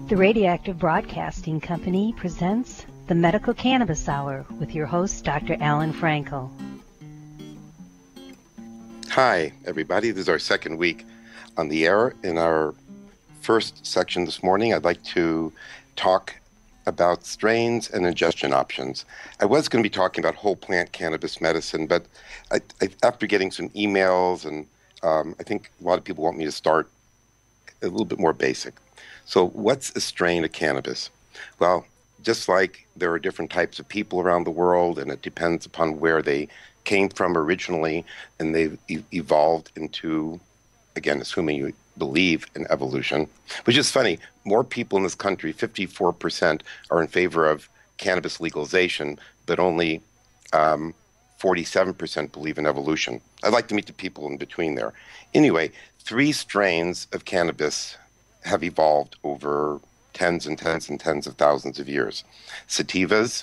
The Radioactive Broadcasting Company presents the Medical Cannabis Hour with your host, Dr. Alan Frankel. Hi, everybody. This is our second week on the air. In our first section this morning, I'd like to talk about strains and ingestion options. I was going to be talking about whole plant cannabis medicine, but after getting some emails, and I think a lot of people want me to start a little bit more basic. So what's a strain of cannabis? Well, just like there are different types of people around the world, and it depends upon where they came from originally, and they've evolved into, again, assuming you believe in evolution, which is funny. More people in this country, 54%, are in favor of cannabis legalization, but only 47% believe in evolution. I'd like to meet the people in between there. Anyway, 3 strains of cannabis have evolved over tens and tens and tens of thousands of years. Sativas,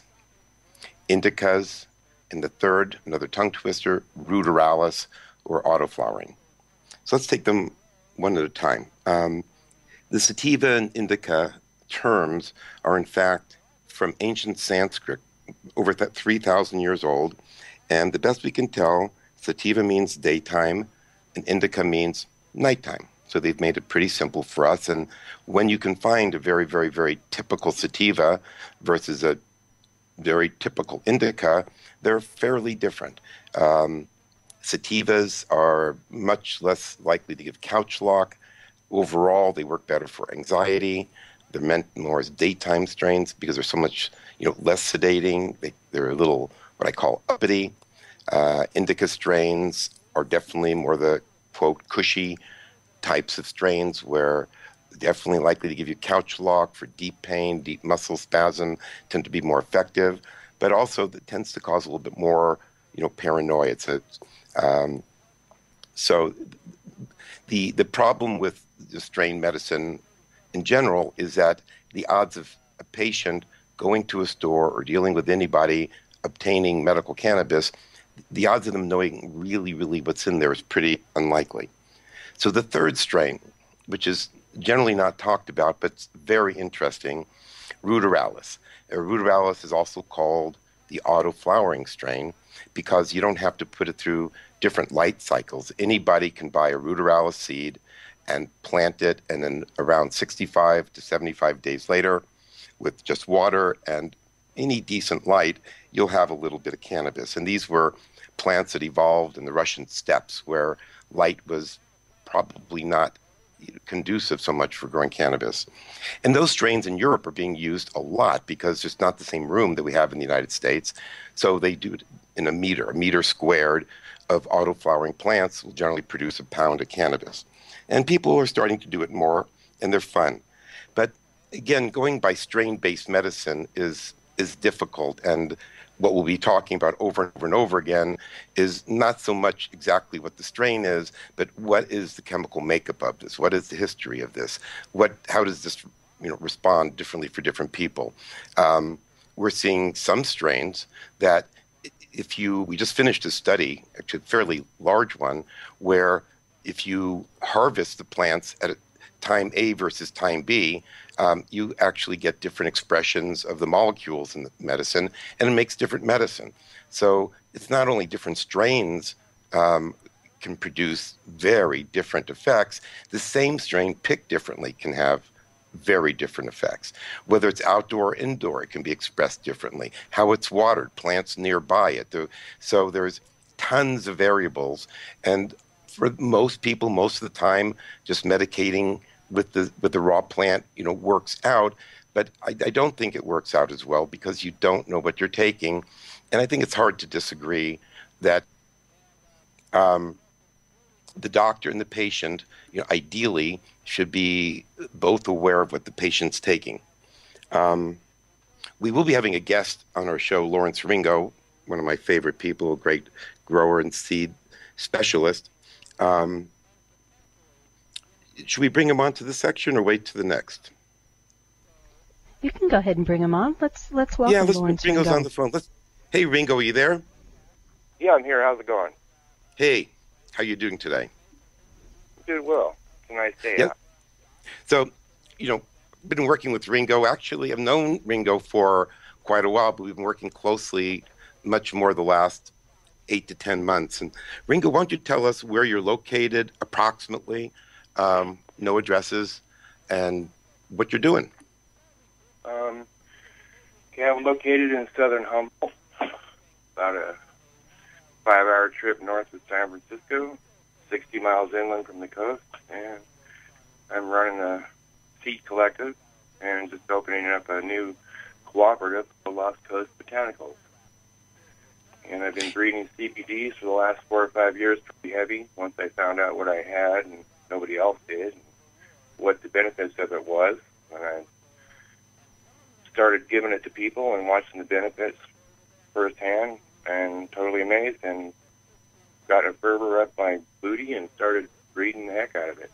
indicas, and the third, another tongue twister, ruderalis, or autoflowering. So let's take them one at a time. The sativa and indica terms are in fact from ancient Sanskrit, over 3,000 years old. And the best we can tell, sativa means daytime and indica means nighttime. So they've made it pretty simple for us. And when you can find a very, very, very typical sativa versus a very typical indica, they're fairly different. Sativas are much less likely to give couch lock. Overall, they work better for anxiety. They're meant more as daytime strains because they're so much, less sedating. They're a little, what I call, uppity. Indica strains are definitely more the, quote, cushy types of strains where definitely likely to give you couch lock for deep pain, deep muscle spasm, tend to be more effective, but also that tends to cause a little bit more, paranoia. So the problem with the strain medicine in general is that the odds of a patient going to a store or dealing with anybody obtaining medical cannabis, the odds of them knowing really, really what's in there is pretty unlikely. So the third strain, which is generally not talked about, but it's very interesting, ruderalis. Ruderalis is also called the auto-flowering strain because you don't have to put it through different light cycles. Anybody can buy a ruderalis seed and plant it, and then around 65 to 75 days later, with just water and any decent light, you'll have a little bit of cannabis. And these were plants that evolved in the Russian steppes where light was probably not conducive so much for growing cannabis. And those strains in Europe are being used a lot because there's not the same room that we have in the United States. So they do it in a meter squared of auto-flowering plants will generally produce a pound of cannabis. And people are starting to do it more, and they're fun. But again, going by strain-based medicine is difficult, and what we'll be talking about over and over and over again is not so much exactly what the strain is, but what is the chemical makeup of this? What is the history of this? How does this respond differently for different people? We're seeing some strains that we just finished a study, actually a fairly large one, where if you harvest the plants at time A versus time B, you actually get different expressions of the molecules in the medicine, and it makes different medicine. So it's not only different strains can produce very different effects, the same strain picked differently can have very different effects. Whether it's outdoor or indoor, it can be expressed differently. How it's watered, plants nearby it. So there's tons of variables, and for most people, most of the time, just medicating with the raw plant, works out. But I don't think it works out as well because you don't know what you're taking. And I think it's hard to disagree that the doctor and the patient, ideally should be both aware of what the patient's taking. We will be having a guest on our show, Lawrence Ringo, one of my favorite people, a great grower and seed specialist. Should we bring him on to this section or wait to the next? You can go ahead and bring him on. Let's welcome Lawrence Lawrence Ringo's Ringo. on the phone. Hey, Ringo, are you there? Yeah, I'm here. How's it going? Hey, how you doing today? Doing well. It's a nice day Yeah. out. So, been working with Ringo. Actually, I've known Ringo for quite a while, but we've been working closely much more the last 8 to 10 months. And Ringo, why don't you tell us where you're located approximately, no addresses, and what you're doing? Okay, I'm located in southern Humboldt, about a 5-hour trip north of San Francisco, 60 miles inland from the coast, and I'm running a seed collective and just opening up a new cooperative, the Lost Coast Botanicals. And I've been breeding CBDs for the last 4 or 5 years, pretty heavy, once I found out what I had and nobody else did, and what the benefits of it was. And I started giving it to people and watching the benefits firsthand, and totally amazed, and got a fervor up my booty and started breeding the heck out of it.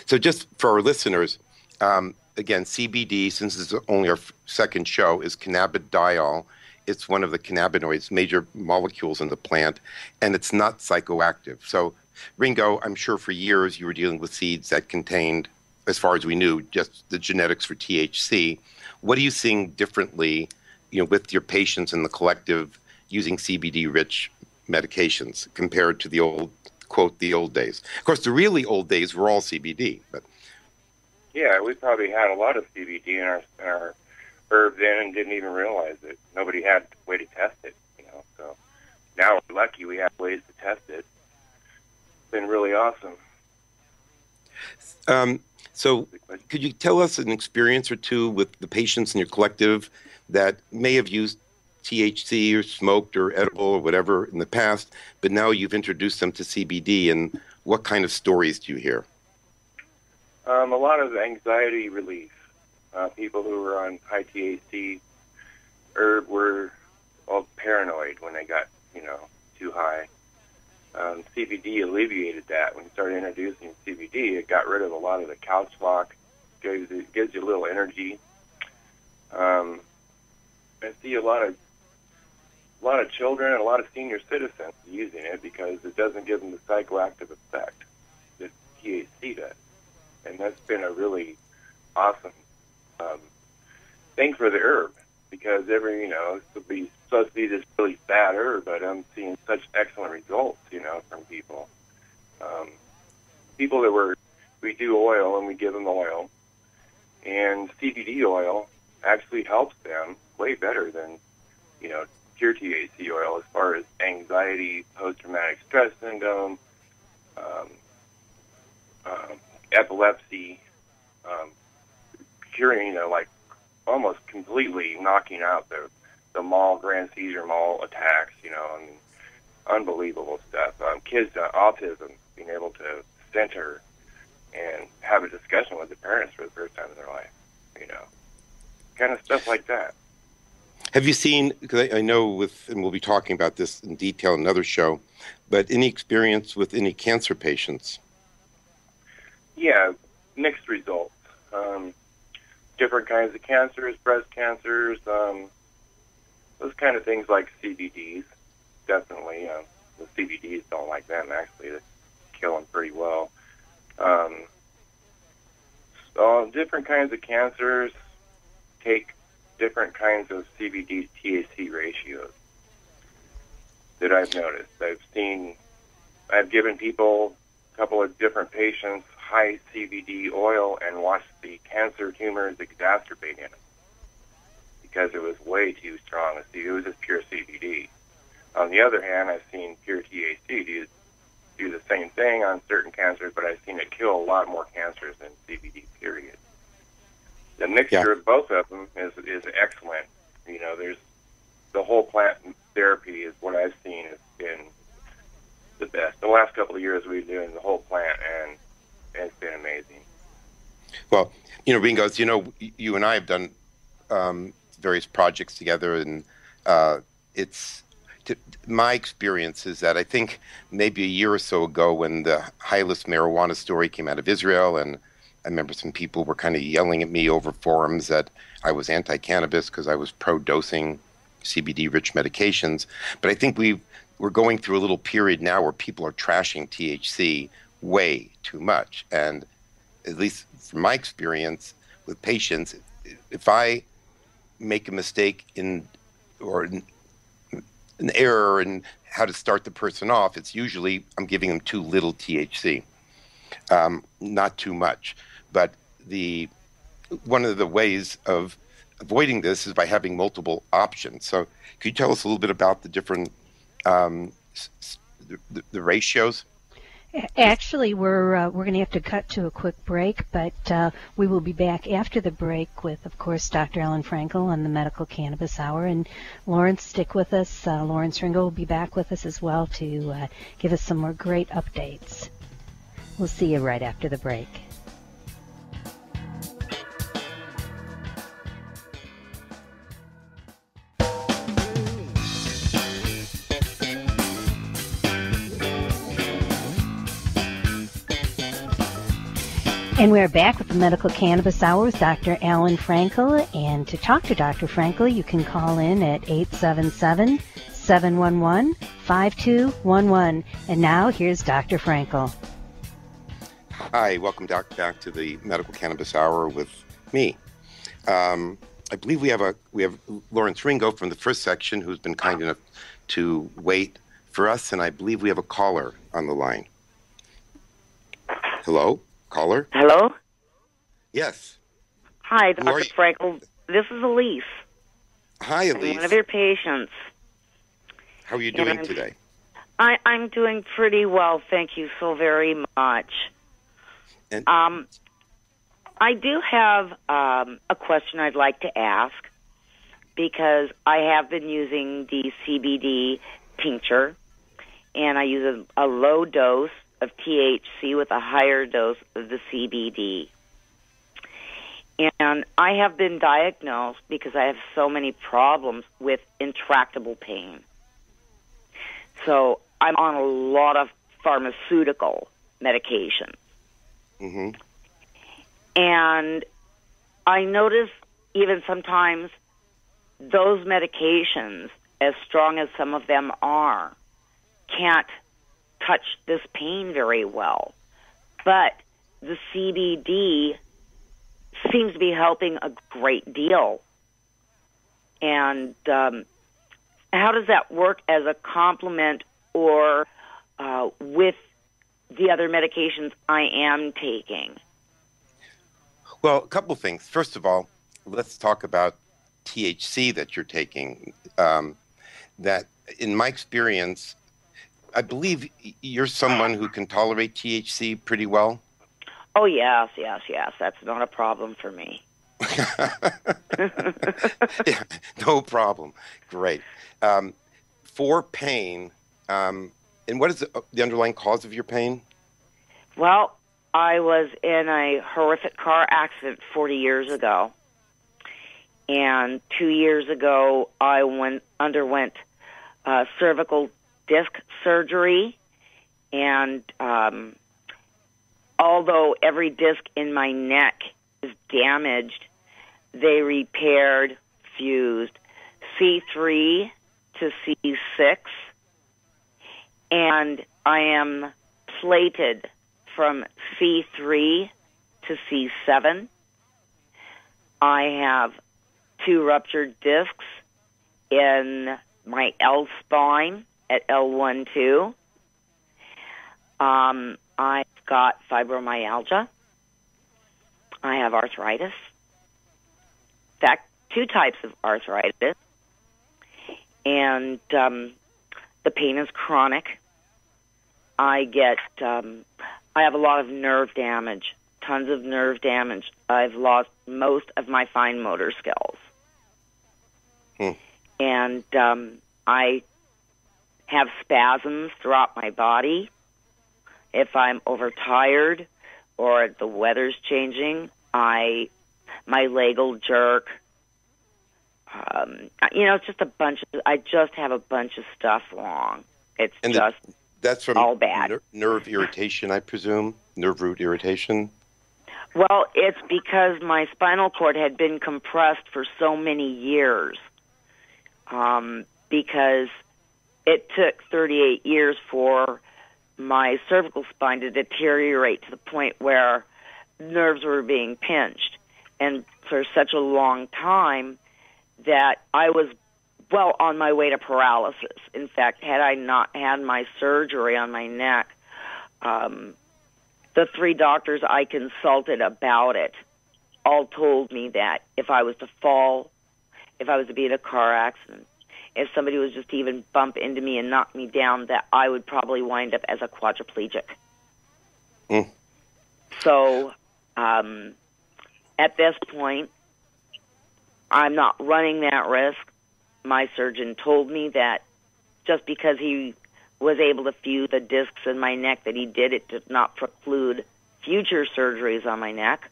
So just for our listeners, again, CBD, since it's only our second show, is cannabidiol. It's one of the cannabinoids, major molecules in the plant, and it's not psychoactive. So, Ringo, I'm sure for years you were dealing with seeds that contained, as far as we knew, just the genetics for THC. What are you seeing differently, with your patients in the collective using CBD-rich medications compared to the old, quote, the old days? Of course, the really old days were all CBD, but yeah, we probably had a lot of CBD in our herb then and didn't even realize it. Nobody had a way to test it, So now we're lucky we have ways to test it. It's been really awesome. So could you tell us an experience or two with the patients in your collective that may have used THC or smoked or edible or whatever in the past, but now you've introduced them to CBD, and what kind of stories do you hear? A lot of anxiety relief. People who were on high THC herb were all paranoid when they got, too high. CBD alleviated that. When you started introducing CBD, it got rid of a lot of the couch lock, gives you a little energy. I see a lot of children and a lot of senior citizens using it because it doesn't give them the psychoactive effect that THC does. And that's been a really awesome thing for the herb, because it's supposed to be this really bad herb, but I'm seeing such excellent results, from people. People we do oil and we give them oil, and CBD oil actually helps them way better than, pure THC oil as far as anxiety, post-traumatic stress syndrome, epilepsy, curing, almost completely knocking out the grand seizure mall attacks, unbelievable stuff. Kids, autism, being able to center and have a discussion with the parents for the first time in their life, kind of stuff like that. Have you seen, because I know and we'll be talking about this in detail in another show, but any experience with any cancer patients? Yeah, mixed results. Different kinds of cancers, breast cancers, those kind of things like CBDs, definitely. The CBDs don't like them, actually. They kill them pretty well. So different kinds of cancers take different kinds of CBD THC ratios that I've noticed. I've given people, a couple of different patients, high CBD oil and watched the cancer tumors exacerbate in it because it was way too strong. It was just pure CBD. On the other hand, I've seen pure THC do the same thing on certain cancers, but I've seen it kill a lot more cancers than CBD, period. The mixture of both of them is excellent. There's the whole plant therapy is what I've seen has been the best. The last couple of years we've been doing the whole plant, and it's been amazing. Well, Ringo, you and I have done various projects together, and my experience is that I think maybe a year or so ago when the Hylas marijuana story came out of Israel, and I remember some people were kind of yelling at me over forums that I was anti-cannabis because I was pro-dosing CBD-rich medications. But I think we're going through a little period now where people are trashing THC way too much. And at least from my experience, with patients, if I make a mistake or an error in how to start the person off, it's usually I'm giving them too little THC, not too much. But one of the ways of avoiding this is by having multiple options. So could you tell us a little bit about the different the ratios? Actually, we're going to have to cut to a quick break, but we will be back after the break with, of course, Dr. Alan Frankel on the Medical Cannabis Hour. And Lawrence, stick with us. Lawrence Ringo will be back with us as well to give us some more great updates. We'll see you right after the break. And we're back with the Medical Cannabis Hour with Dr. Alan Frankel. And to talk to Dr. Frankel, you can call in at 877-711-5211. And now here's Dr. Frankel. Hi, welcome back to the Medical Cannabis Hour with me. I believe we have Lawrence Ringo from the first section who's been kind enough to wait for us, and I believe we have a caller on the line. Hello? Caller? Hello? Yes. Hi, Dr. Frankel. This is Elise. Hi, Elise. I'm one of your patients. How are you doing today? I'm doing pretty well, thank you so very much. And I do have a question I'd like to ask, because I have been using the CBD tincture, and I use a low dose of THC with a higher dose of the CBD. And I have been diagnosed because I have so many problems with intractable pain. So I'm on a lot of pharmaceutical medication. Mm-hmm. And I notice even sometimes those medications, as strong as some of them are, can't touch this pain very well. But the CBD seems to be helping a great deal. And how does that work as a complement or with the other medications I am taking? Well, a couple of things. First of all, let's talk about THC that you're taking. That, in my experience, I believe you're someone who can tolerate THC pretty well. Oh, yes. That's not a problem for me. Yeah, no problem. Great. For pain, and what is the underlying cause of your pain? Well, I was in a horrific car accident 40 years ago. And 2 years ago, I underwent cervical disc surgery. And although every disc in my neck is damaged, they repaired, fused C3 to C6. And I am plated from C3 to C7. I have 2 ruptured discs in my L spine at L1-2. I've got fibromyalgia. I have arthritis. In fact, 2 types of arthritis. And the pain is chronic. I have a lot of nerve damage, tons of nerve damage. I've lost most of my fine motor skills. And I have spasms throughout my body. If I'm overtired or the weather's changing, my leg will jerk. It's just I just have a bunch of stuff wrong. That's from all bad. Nerve irritation, I presume? Nerve root irritation? Well, it's because my spinal cord had been compressed for so many years. Because it took 38 years for my cervical spine to deteriorate to the point where nerves were being pinched. and for such a long time that I was well on my way to paralysis. In fact, had I not had my surgery on my neck, the 3 doctors I consulted about it all told me that if I was to fall, if I was to be in a car accident, if somebody was just to even bump into me and knock me down, that I would probably wind up as a quadriplegic. Mm. So at this point, I'm not running that risk. My surgeon told me that just because he was able to fuse the discs in my neck that he did, it did not preclude future surgeries on my neck.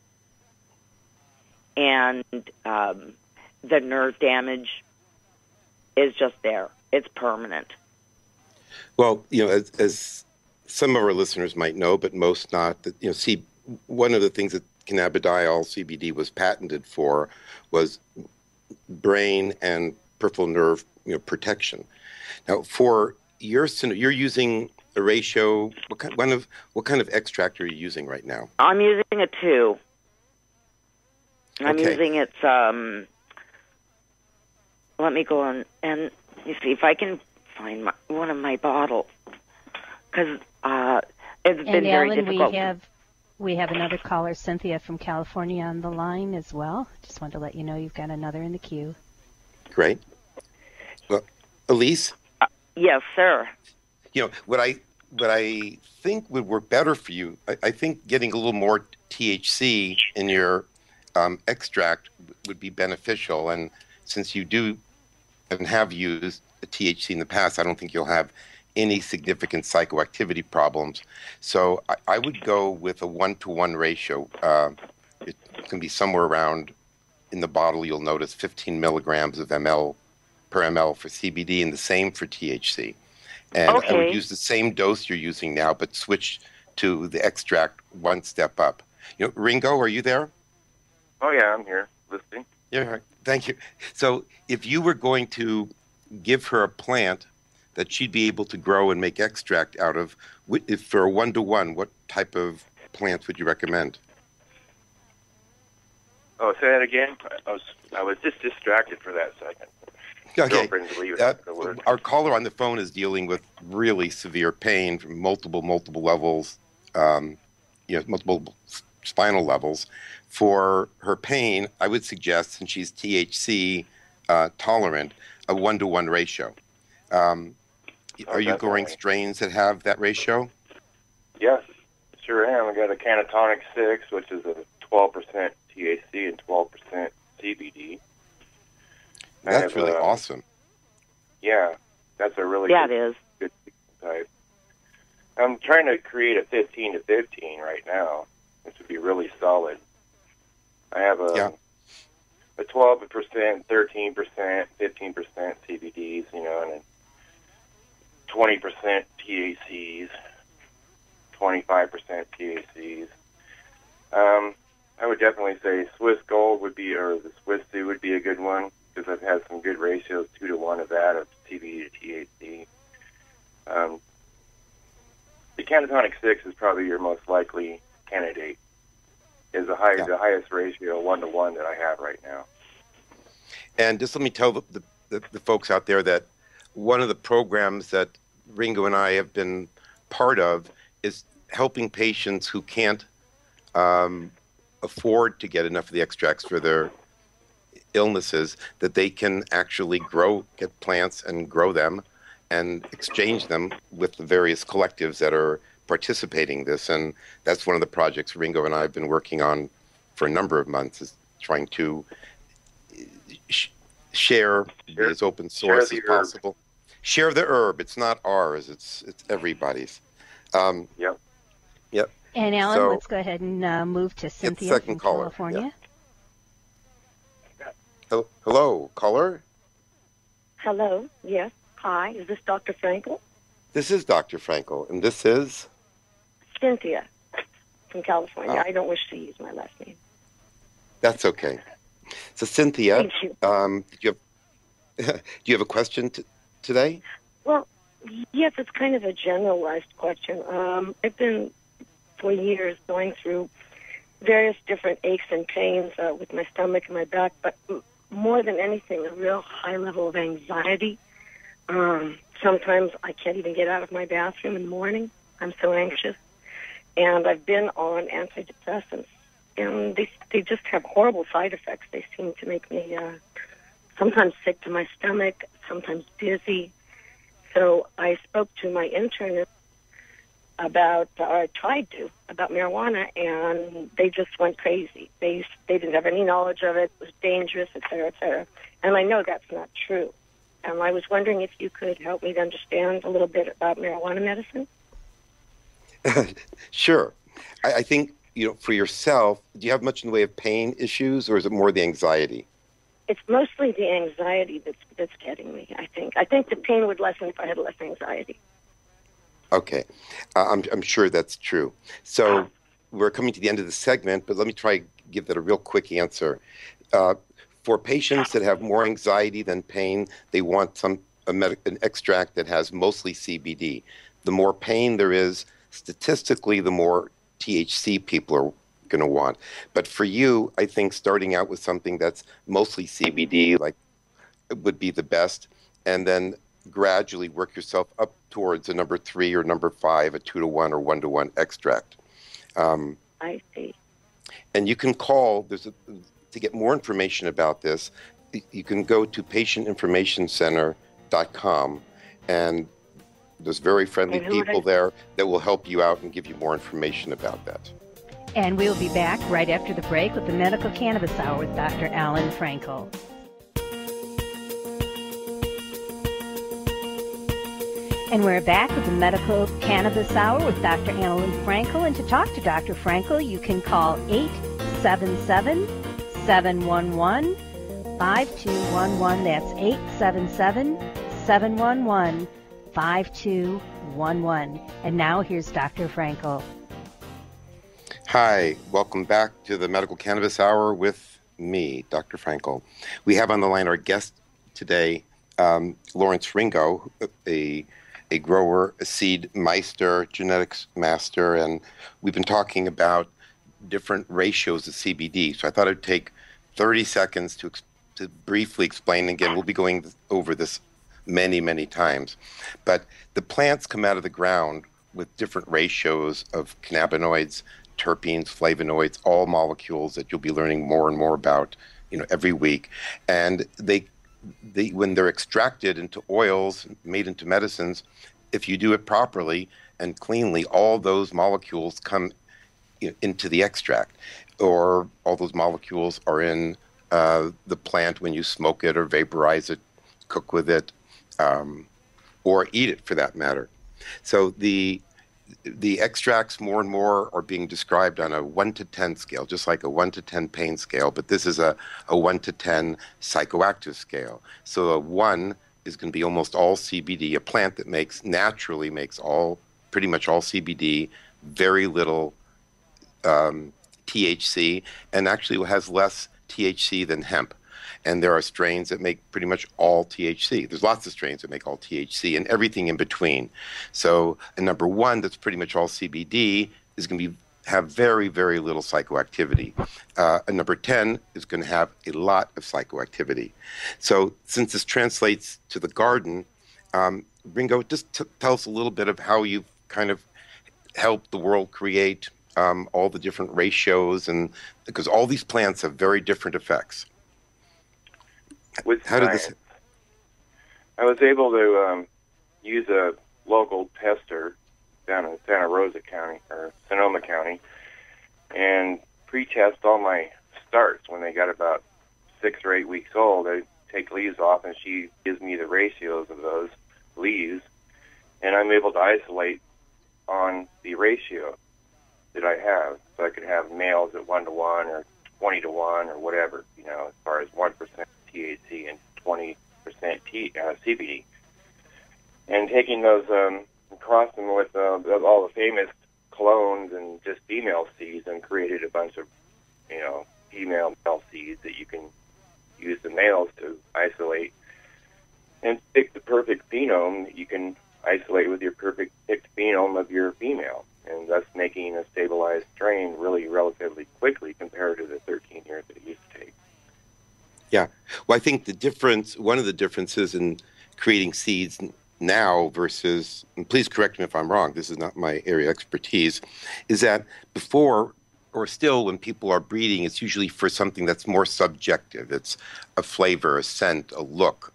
And the nerve damage is just there. It's permanent. Well, as some of our listeners might know, but most not, that see, one of the things that cannabidiol CBD was patented for was brain and peripheral nerve protection. Now, for you're using a ratio. What kind of extract are you using right now? I'm using a 2. I'm Okay. using its. Let me go on and you see if I can find one of my bottles, because it's been very Alan, difficult. we have another caller, Cynthia from California, on the line as well. Just wanted to let you know you've got another in the queue. Great. Well, Elise. Yes, sir. What I think would work better for you, I think getting a little more THC in your extract would be beneficial. And since you do and have used the THC in the past, I don't think you'll have any significant psychoactivity problems. So I would go with a 1-to-1 ratio. It can be somewhere around, in the bottle, you'll notice 15 milligrams of ml per ml for CBD and the same for THC. And Okay. I would use the same dose you're using now, but switch to the extract one step up. Ringo, are you there? Oh, yeah, I'm here listening. Yeah, thank you. So if you were going to give her a plant that she'd be able to grow and make extract out of, if for a 1-to-1, what type of plants would you recommend? Oh, say that again? I was just distracted for that second. Okay. Girlfriend's leaving the word. Our caller on the phone is dealing with really severe pain from multiple levels, multiple spinal levels. For her pain, I would suggest, since she's THC tolerant, a 1-to-1 ratio. Are you growing strains that have that ratio? Yes, sure am. I got a Cannatonic 6, which is a 12% THC and 12% CBD. That's really awesome. Yeah, that's a really It good type. I'm trying to create a 15 to 15 right now, which would be really solid. I have a 12%, 13%, 15% CBDs, and 20% THCs, 25% THCs. I would definitely say Swiss Gold would be, or the Swiss Zoo would be a good one, because I've had some good ratios, 2-to-1 of that, of CBD to THC. The Cannatonic 6 is probably your most likely candidate. Is the highest ratio, 1-to-1, that I have right now. And just let me tell the folks out there that one of the programs that Ringo and I have been part of is helping patients who can't afford to get enough of the extracts for their illnesses, that they can actually get plants and grow them and exchange them with the various collectives that are participating in this. And that's one of the projects Ringo and I have been working on for a number of months, is trying to share as open source as possible. Share the herb. It's not ours. It's everybody's. Yep. And Alan, let's go ahead and move to Cynthia from California. Yeah. Hello, caller. Hello. Yes. Hi. Is this Dr. Frankel? This is Dr. Frankel, and this is Cynthia from California. I don't wish to use my last name. That's okay. So, Cynthia, Thank you. do you have a question today? Well, yes, it's kind of a generalized question. I've been for years going through various different aches and pains with my stomach and my back, but more than anything, a real high level of anxiety. Sometimes I can't even get out of my bathroom in the morning. I'm so anxious. And I've been on antidepressants, and they just have horrible side effects. They seem to make me sometimes sick to my stomach, sometimes dizzy. So I spoke to my internist about marijuana, and they just went crazy. They didn't have any knowledge of it. It was dangerous, et cetera, et cetera. And I know that's not true. And I was wondering if you could help me to understand a little bit about marijuana medicine. Sure. I think, for yourself, do you have much in the way of pain issues, or is it more the anxiety? It's mostly the anxiety that's getting me, I think. I think the pain would lessen if I had less anxiety. Okay. I'm sure that's true. So we're coming to the end of the segment, but let me try to give that a real quick answer. For patients that have more anxiety than pain, they want an extract that has mostly CBD. The more pain there is, statistically, the more THC people are going to want. But for you, I think starting out with something that's mostly CBD would be the best, and then gradually work yourself up towards a number 3 or number 5, a 2-to-1 or 1-to-1 extract. I see. And you can call, to get more information about this, you can go to patientinformationcenter.com, and there's very friendly people there that will help you out and give you more information about that. And we'll be back right after the break with the Medical Cannabis Hour with Dr. Alan Frankel. And we're back with the Medical Cannabis Hour with Dr. Alan Frankel. And to talk to Dr. Frankel, you can call 877-711-5211. That's 877-711-5211. And now here's Dr. Frankel. Hi, welcome back to the Medical Cannabis Hour with me, Dr. Frankel. We have on the line our guest today, Lawrence Ringo, a grower, a seed meister, genetics master, and we've been talking about different ratios of CBD. So I thought I'd take 30 seconds to briefly explain again. We'll be going over this many, many times. But the plants come out of the ground with different ratios of cannabinoids, terpenes, flavonoids, all molecules that you'll be learning more and more about, every week. And they when they're extracted into oils, made into medicines, if you do it properly and cleanly, all those molecules come into the extract, or all those molecules are in the plant when you smoke it or vaporize it, cook with it, or eat it for that matter. So the extracts more and more are being described on a 1 to 10 scale, just like a 1 to 10 pain scale, but this is a 1 to 10 psychoactive scale. So a 1 is going to be almost all CBD, a plant that naturally makes pretty much all CBD, very little THC, and actually has less THC than hemp. And there are strains that make pretty much all THC. There's lots of strains that make all THC and everything in between. So a number 1 that's pretty much all CBD is going to have very, very little psychoactivity. A number 10 is going to have a lot of psychoactivity. So since this translates to the garden, Ringo, just tell us a little bit of how you've kind of helped the world create all the different ratios, and because all these plants have very different effects. With science, I was able to use a local tester down in Santa Rosa County, or Sonoma County, and pre-test all my starts when they got about 6 or 8 weeks old. I take leaves off, and she gives me the ratios of those leaves, and I'm able to isolate on the ratio that I have. So I could have males at 1 to 1 or 20 to 1 or whatever, as far as 1% THC and 20% CBD. And taking those, crossed them with all the famous clones and just female seeds, and created a bunch of, female male seeds that you can use the males to isolate, and pick the perfect phenome that you can isolate with your perfect picked phenome of your female, and thus making a stabilized strain really relatively quickly. Well, I think one of the differences in creating seeds now versus, and please correct me if I'm wrong, this is not my area of expertise, is that before or still when people are breeding, it's usually for something that's more subjective. It's a flavor, a scent, a look,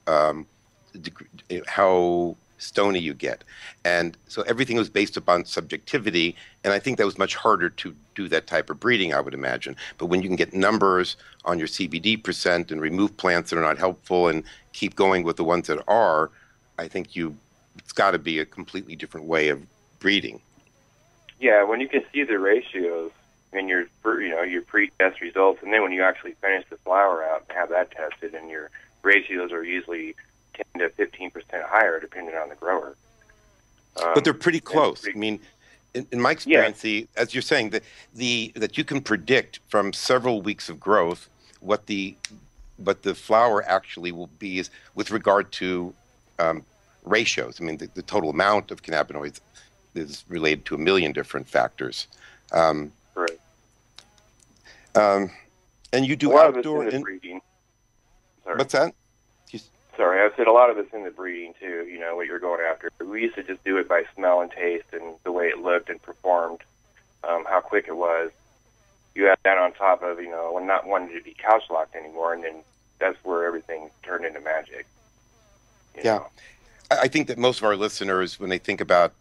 how stony you get. And so everything was based upon subjectivity, and I think that was much harder to do that type of breeding, I would imagine. But when you can get numbers on your CBD percent and remove plants that are not helpful and keep going with the ones that are, I think it's got to be a completely different way of breeding. Yeah, when you can see the ratios in your pre-test results, and then when you actually finish the flower out and have that tested, and your ratios are usually 10 to 15% higher, depending on the grower. But they're pretty close. I mean, in my experience, yeah. as you're saying, that you can predict from several weeks of growth what the flower actually will be is with regard to ratios. I mean, the total amount of cannabinoids is related to a million different factors. Right. And you do a lot outdoor of it's in the breeding. Sorry. What's that? Sorry, I said a lot of it's in the breeding too. You know what you're going after. We used to just do it by smell and taste and the way it looked and performed, how quick it was. You add that on top of not wanting to be couch locked anymore, and then that's where everything turned into magic. You know? I think that most of our listeners, when they think about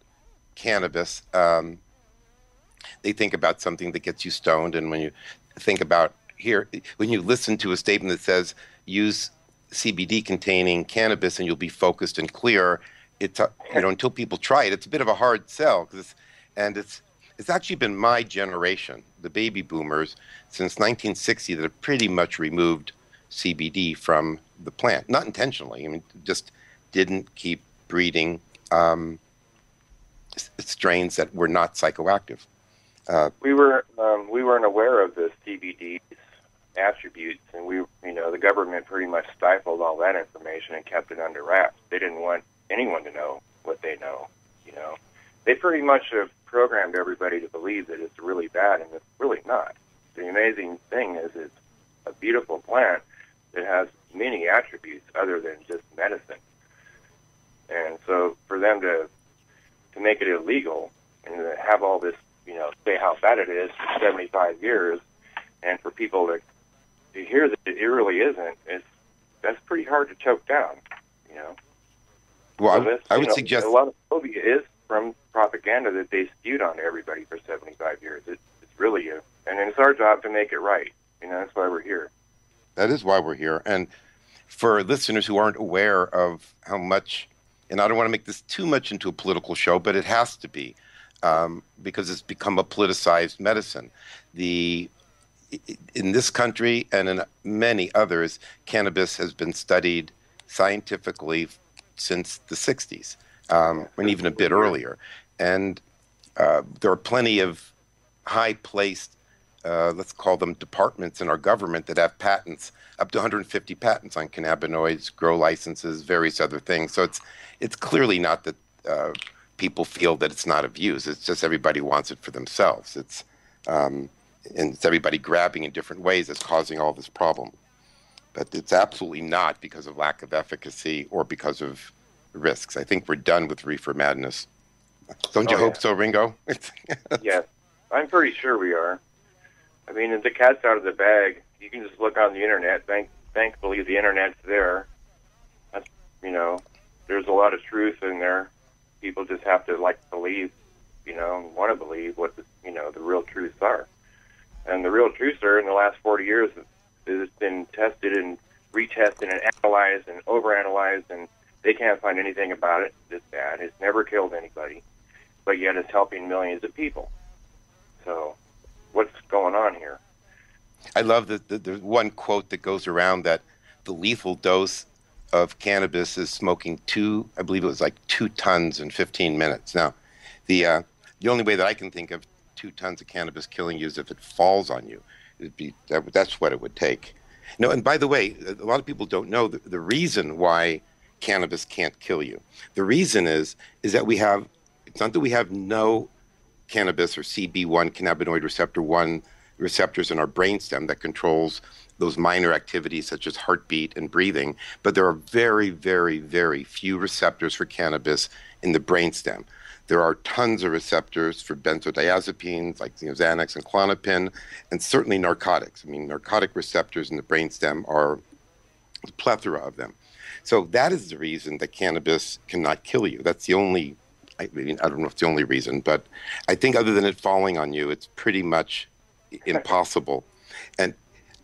cannabis, they think about something that gets you stoned. And when you think about when you listen to a statement that says use CBD containing cannabis and you'll be focused and clear, it's until people try it, it's a bit of a hard sell. It's actually been my generation, the baby boomers, since 1960 that have pretty much removed CBD from the plant. Not intentionally. I mean, just didn't keep breeding strains that were not psychoactive. We weren't aware of the CBD's attributes, and the government pretty much stifled all that information and kept it under wraps. They didn't want anyone to know what they know. They pretty much have programmed everybody to believe that it's really bad, and it's really not. The amazing thing is it's a beautiful plant that has many attributes other than just medicine. And so for them to make it illegal and to have all this, say how bad it is for 75 years, and for people to hear that it really isn't, that's pretty hard to choke down, Well, so I would suggest a lot of phobia is from propaganda that they spewed onto everybody for 75 years. It's really and it's our job to make it right. That's why we're here. That is why we're here. And for listeners who aren't aware of how much, and I don't want to make this too much into a political show, but it has to be, because it's become a politicized medicine. In this country and in many others, cannabis has been studied scientifically since the 60s, and even a bit earlier. And there are plenty of high-placed, let's call them departments in our government that have patents, up to 150 patents on cannabinoids, grow licenses, various other things. So it's clearly not that people feel that it's not of use. It's just everybody wants it for themselves. And it's everybody grabbing in different ways that's causing all this problem. But it's absolutely not because of lack of efficacy or because of risks. I think we're done with reefer madness. Don't you hope so, Ringo? Yes, I'm pretty sure we are. I mean, the cat's out of the bag. You can just look on the internet. Thankfully, the internet's there. That's, there's a lot of truth in there. People just have to believe, and want to believe what the real truths are. And the real truths are in the last 40 years, it's been tested and retested and analyzed and overanalyzed, and they can't find anything about it that's bad. It's never killed anybody, but yet it's helping millions of people. So what's going on here? I love the one quote that goes around that the lethal dose of cannabis is smoking 2 tons in 15 minutes. Now, the only way that I can think of 2 tons of cannabis killing you is if it falls on you. That's what it would take. No, and by the way, a lot of people don't know the reason why cannabis can't kill you. The reason is that it's not that we have no cannabis or CB1, cannabinoid receptor 1 receptors in our brainstem that controls those minor activities such as heartbeat and breathing, but there are very, very, very few receptors for cannabis in the brainstem. There are tons of receptors for benzodiazepines like Xanax and Klonopin, and certainly narcotics. I mean, narcotic receptors in the brainstem are a plethora of them. So that is the reason that cannabis cannot kill you. That's the only, I mean, I don't know if it's the only reason, but I think other than it falling on you, it's pretty much impossible. And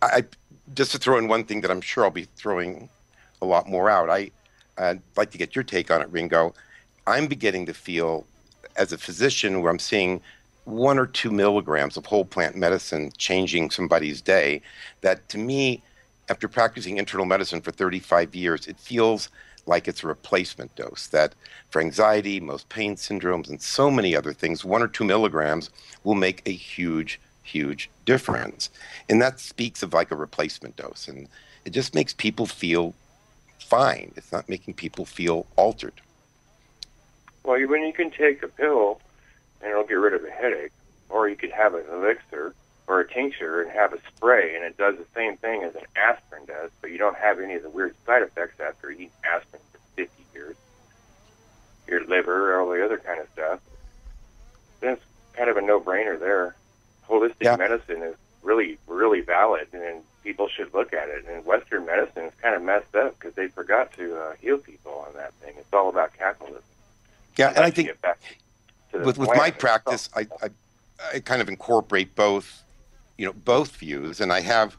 I just to throw in one thing that I'm sure I'll be throwing a lot more out, I'd like to get your take on it, Ringo. I'm beginning to feel, as a physician, where I'm seeing 1 or 2 milligrams of whole plant medicine changing somebody's day, that to me, after practicing internal medicine for 35 years, it feels like it's a replacement dose, that for anxiety, most pain syndromes, and so many other things, 1 or 2 milligrams will make a huge, huge difference. And that speaks of like a replacement dose. And it just makes people feel fine. It's not making people feel altered. Well, when you can take a pill and it'll get rid of a headache, or you could have an elixir or a tincture and have a spray, and it does the same thing as an aspirin does, but you don't have any of the weird side effects after eating aspirin for 50 years, your liver, all the other kind of stuff, then it's kind of a no-brainer there. Holistic medicine is really, really valid, and people should look at it. And Western medicine is kind of messed up because they forgot to heal people on that thing. It's all about capitalism. Yeah, and I think with my practice, I kind of incorporate both views, and I have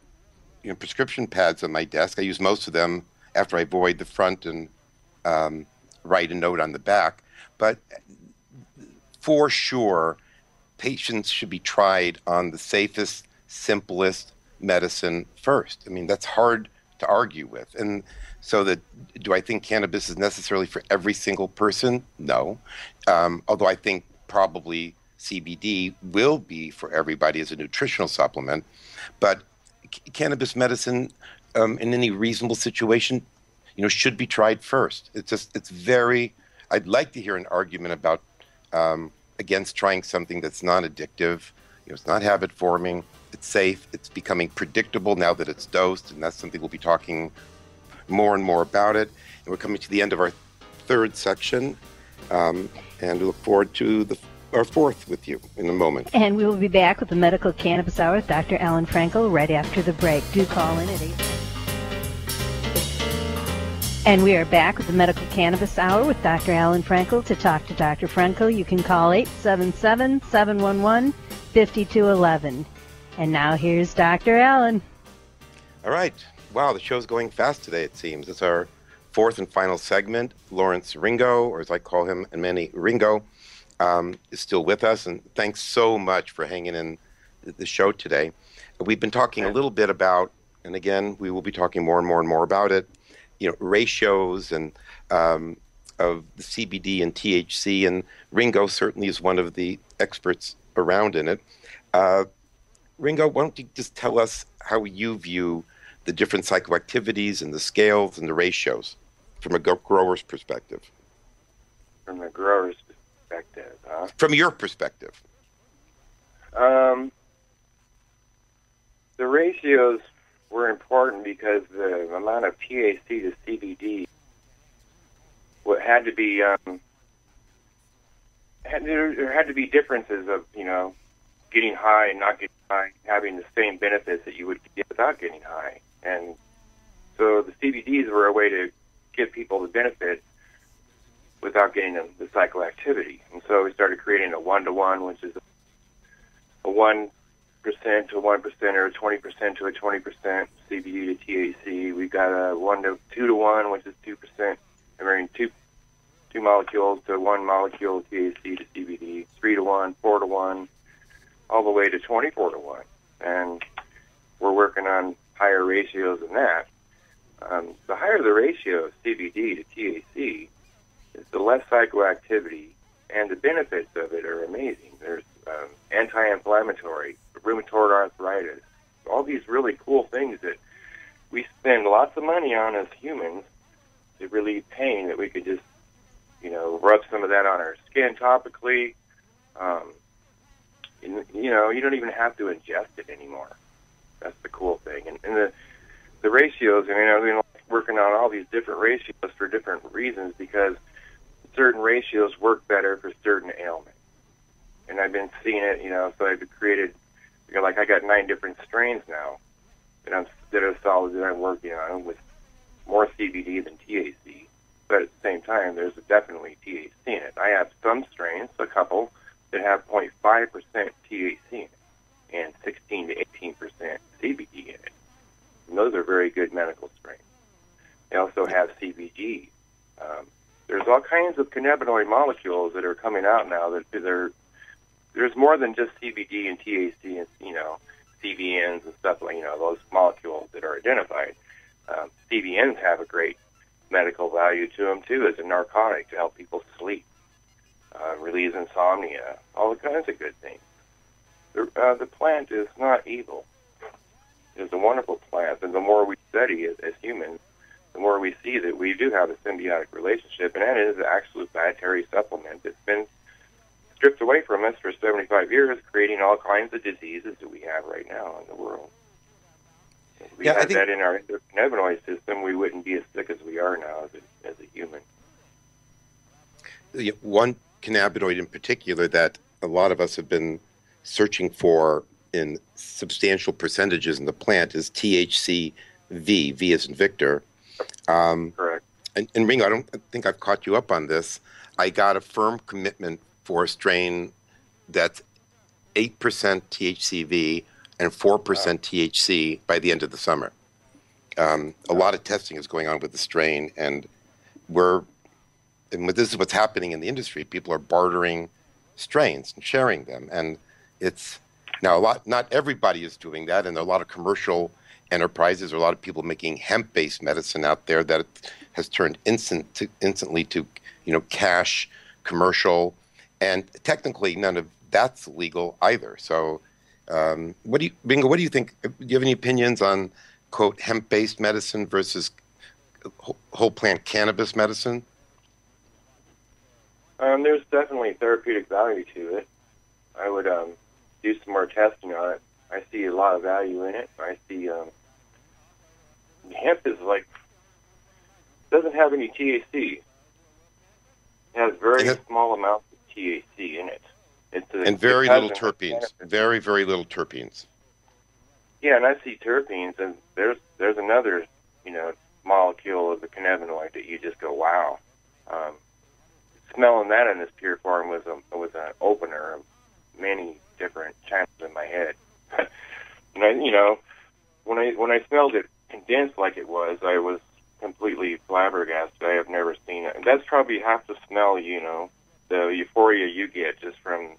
prescription pads on my desk. I use most of them after I void the front and write a note on the back. But for sure, patients should be tried on the safest, simplest medicine first. I mean, that's hard to argue with. And so do I think cannabis is necessarily for every single person? No. Although I think probably CBD will be for everybody as a nutritional supplement. But cannabis medicine, in any reasonable situation, should be tried first. I'd like to hear an argument about against trying something that's non-addictive. It's not habit forming. It's safe. It's becoming predictable now that it's dosed, and that's something we'll be talking more and more about it. And we're coming to the end of our third section, and we look forward to our fourth with you in a moment. And we will be back with the Medical Cannabis Hour with Dr. Alan Frankel right after the break. Do call in at 8. And we are back with the Medical Cannabis Hour with Dr. Alan Frankel. To talk to Dr. Frankel, you can call 877-711-5211. And now here's Dr. Alan. All right. Wow, the show's going fast today, it seems. It's our fourth and final segment. Lawrence Ringo, or as I call him and many, Ringo, is still with us. And thanks so much for hanging in the show today. We've been talking a little bit about, and again, we will be talking more and more and more about it, ratios and of the CBD and THC, and Ringo certainly is one of the experts around in it. Ringo, why don't you just tell us how you view the different psychoactivities and the scales and the ratios from a grower's perspective? From a grower's perspective, huh? From your perspective. The ratios were important because the amount of THC to CBD had to be there had to be differences of getting high and not getting high, having the same benefits that you would get without getting high. And so the CBDs were a way to give people the benefit without getting the psychoactivity. And so we started creating a 1-to-1, which is a 1% to 1% or a 20% to a 20% CBD to THC. We got a 2-to-1, which is 2%. I mean, two molecules to 1 molecule THC to CBD. 3-to-1, 4-to-1, all the way to 24-to-1. And we're working on higher ratios than that. The higher the ratio of CBD to THC, the less psychoactivity, and the benefits of it are amazing. There's anti-inflammatory, rheumatoid arthritis, all these really cool things that we spend lots of money on as humans to relieve pain, that we could just, rub some of that on our skin topically. And, you don't even have to ingest it anymore. That's the cool thing. And the ratios, I've been working on all these different ratios for different reasons because certain ratios work better for certain ailments. And I've been seeing it, so I've created, I got 9 different strains now that are solid that I'm working on with more CBD than THC. But at the same time, there's definitely THC in it. I have some strains, a couple, that have 0.5% THC in it and 16 to 18% CBD in it. And those are very good medical strains. They also have CBG. There's all kinds of cannabinoid molecules that are coming out now that there's more than just CBD and THC and, CBNs and stuff like, those molecules that are identified. CBNs have a great medical value to them, too, as a narcotic to help people sleep, relieve insomnia, all kinds of good things. The plant is not evil. It's a wonderful plant, and the more we study it as humans, the more we see that we do have a symbiotic relationship, and that is an absolute dietary supplement that's been stripped away from us for 75 years, creating all kinds of diseases that we have right now in the world. If we had that in our cannabinoid system, we wouldn't be as sick as we are now as a human. One cannabinoid in particular that a lot of us have been searching for in substantial percentages in the plant is THCV, V as in Victor. Correct. And Ringo, I don't think I've caught you up on this. I got a firm commitment for a strain that's 8% THCV and 4% THC by the end of the summer. A lot of testing is going on with the strain, and this is what's happening in the industry. People are bartering strains and sharing them, and it's now not everybody is doing that, and there are a lot of commercial enterprises or a lot of people making hemp-based medicine out there that has turned instantly to cash commercial, and technically none of that's legal either. So Bingo, what do you think? Do you have any opinions on, quote, hemp-based medicine versus whole plant cannabis medicine? There's definitely therapeutic value to it. I would do some more testing on it. I see a lot of value in it. I see hemp is doesn't have any THC. It has very small amounts of THC in it. And very little terpenes. Very, very little terpenes. Yeah, and I see terpenes, and there's another, molecule of the cannabinoid that you just go, wow. Smelling that in this pure form was an opener of many different channels in my head. And when I smelled it condensed like it was, I was completely flabbergasted. I have never seen it. And that's probably half the smell, the euphoria you get just from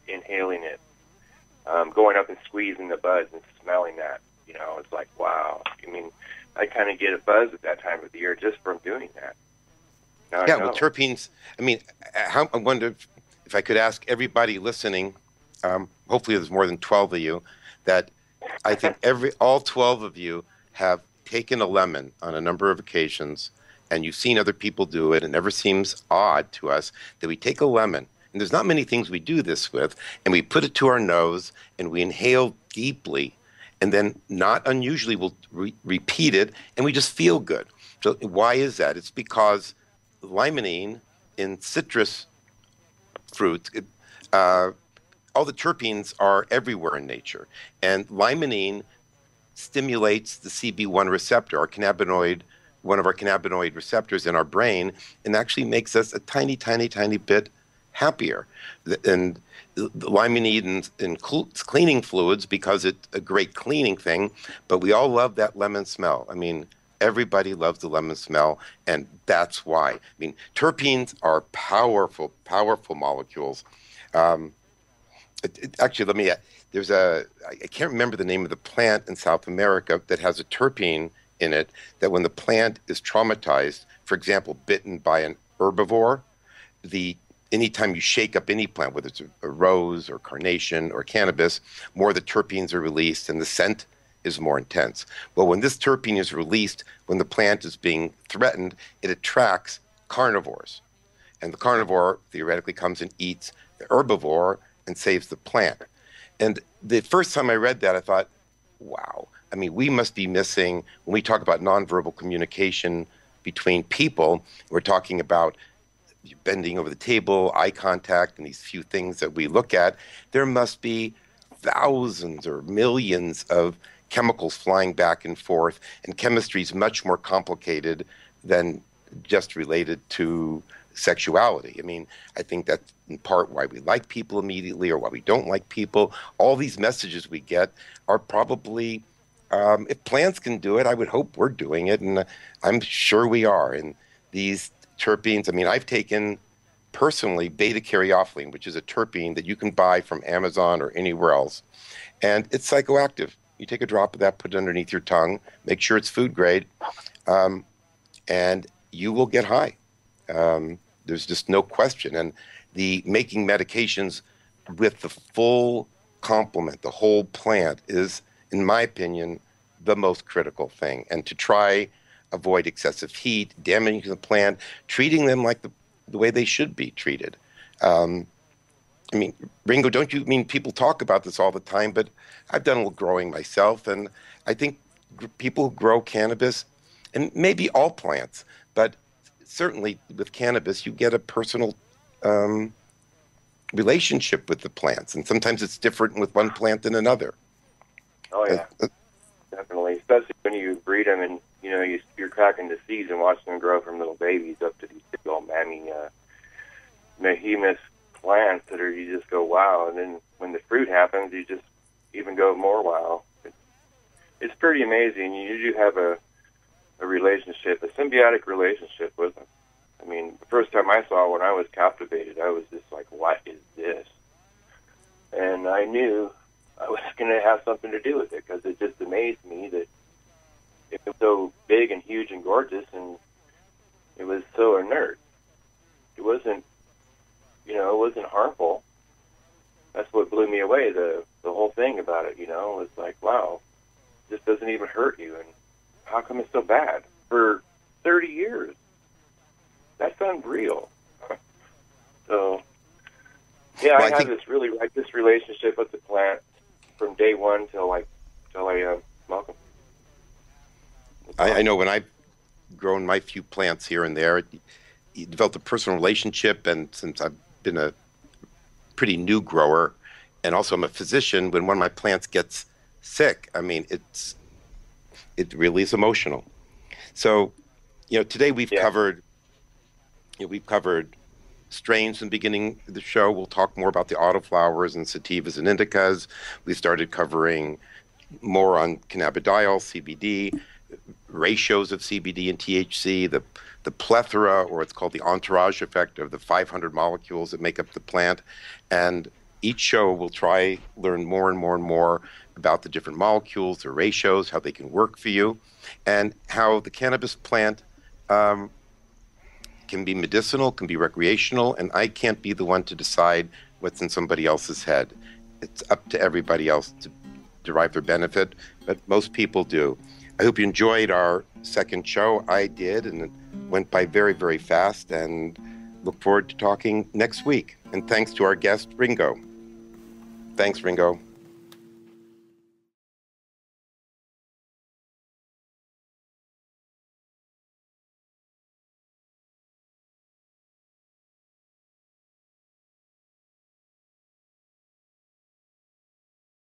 inhaling it, going up and squeezing the buds and smelling that. It's like, wow. I kind of get a buzz at that time of the year just from doing that. Well, terpenes, I wonder if I could ask everybody listening, hopefully there's more than 12 of you, that I think all 12 of you have taken a lemon on a number of occasions, and you've seen other people do it. It never seems odd to us that we take a lemon, and there's not many things we do this with, and we put it to our nose, and we inhale deeply, and then not unusually we'll repeat it, and we just feel good. So why is that? It's because limonene in citrus fruits, all the terpenes are everywhere in nature, and limonene stimulates the CB1 receptor, one of our cannabinoid receptors in our brain, and actually makes us a tiny, tiny, tiny bit happier. And the limonene in cleaning fluids because it's a great cleaning thing, but we all love that lemon smell. Everybody loves the lemon smell, and that's why. Terpenes are powerful, powerful molecules. Actually, I can't remember the name of the plant in South America that has a terpene in it that when the plant is traumatized, for example, bitten by an herbivore, anytime you shake up any plant, whether it's a rose or carnation or cannabis, more of the terpenes are released and the scent is more intense. Well, when this terpene is released, when the plant is being threatened, it attracts carnivores. And the carnivore theoretically comes and eats the herbivore, and saves the plant. And the first time I read that, I thought, wow. I mean, we must be missing, when we talk about nonverbal communication between people, we're talking about bending over the table, eye contact, and these few things that we look at. There must be thousands or millions of chemicals flying back and forth, and chemistry is much more complicated than just related to sexuality. I mean, I think that's in part why we like people immediately or why we don't like people. All these messages we get are probably, if plants can do it, I would hope we're doing it, and I'm sure we are. And these terpenes, I mean, I've taken personally beta-caryophyllene, which is a terpene that you can buy from Amazon or anywhere else, and it's psychoactive. You take a drop of that, put it underneath your tongue, make sure it's food grade, and you will get high. There's just no question. And the making medications with the full complement, the whole plant, is, in my opinion, the most critical thing. And to try avoid excessive heat, damaging the plant, treating them like the way they should be treated. I mean, Ringo, don't you mean people talk about this all the time, but I've done a little growing myself, and I think people who grow cannabis, and maybe all plants, but certainly with cannabis, you get a personal relationship with the plants, and sometimes it's different with one plant than another. Oh yeah, definitely. Especially when you breed them, and you're cracking the seeds and watching them grow from little babies up to these big old mammy behemoth plants that are, you just go wow. And then when the fruit happens, you just even go more wow. It's pretty amazing. You do have a relationship, a symbiotic relationship with them. I mean, the first time I saw it, when I was captivated, I was just like, what is this? And I knew I was going to have something to do with it, because it just amazed me that it was so big and huge and gorgeous, and it was so inert. It wasn't, it wasn't harmful. That's what blew me away, the whole thing about it, was like, wow, this doesn't even hurt you, and how come it's so bad? For 30 years. That's unreal. So, yeah, well, I have this relationship with the plant from day one till I smoke them. I know when I've grown my few plants here and there, you developed a personal relationship, and since I've been a pretty new grower, and also I'm a physician, when one of my plants gets sick, I mean, it really is emotional. So, today we've covered strains in the beginning of the show. We'll talk more about the autoflowers and sativas and indicas. We started covering more on cannabidiol, CBD, ratios of CBD and THC, the plethora, or it's called the entourage effect, of the 500 molecules that make up the plant. And each show will try learn more and more and more about the different molecules, the ratios, how they can work for you, and how the cannabis plant can be medicinal, can be recreational, and I can't be the one to decide what's in somebody else's head. It's up to everybody else to derive their benefit, but most people do. I hope you enjoyed our second show. I did, and it went by very, very fast, and look forward to talking next week. And thanks to our guest, Ringo. Thanks, Ringo.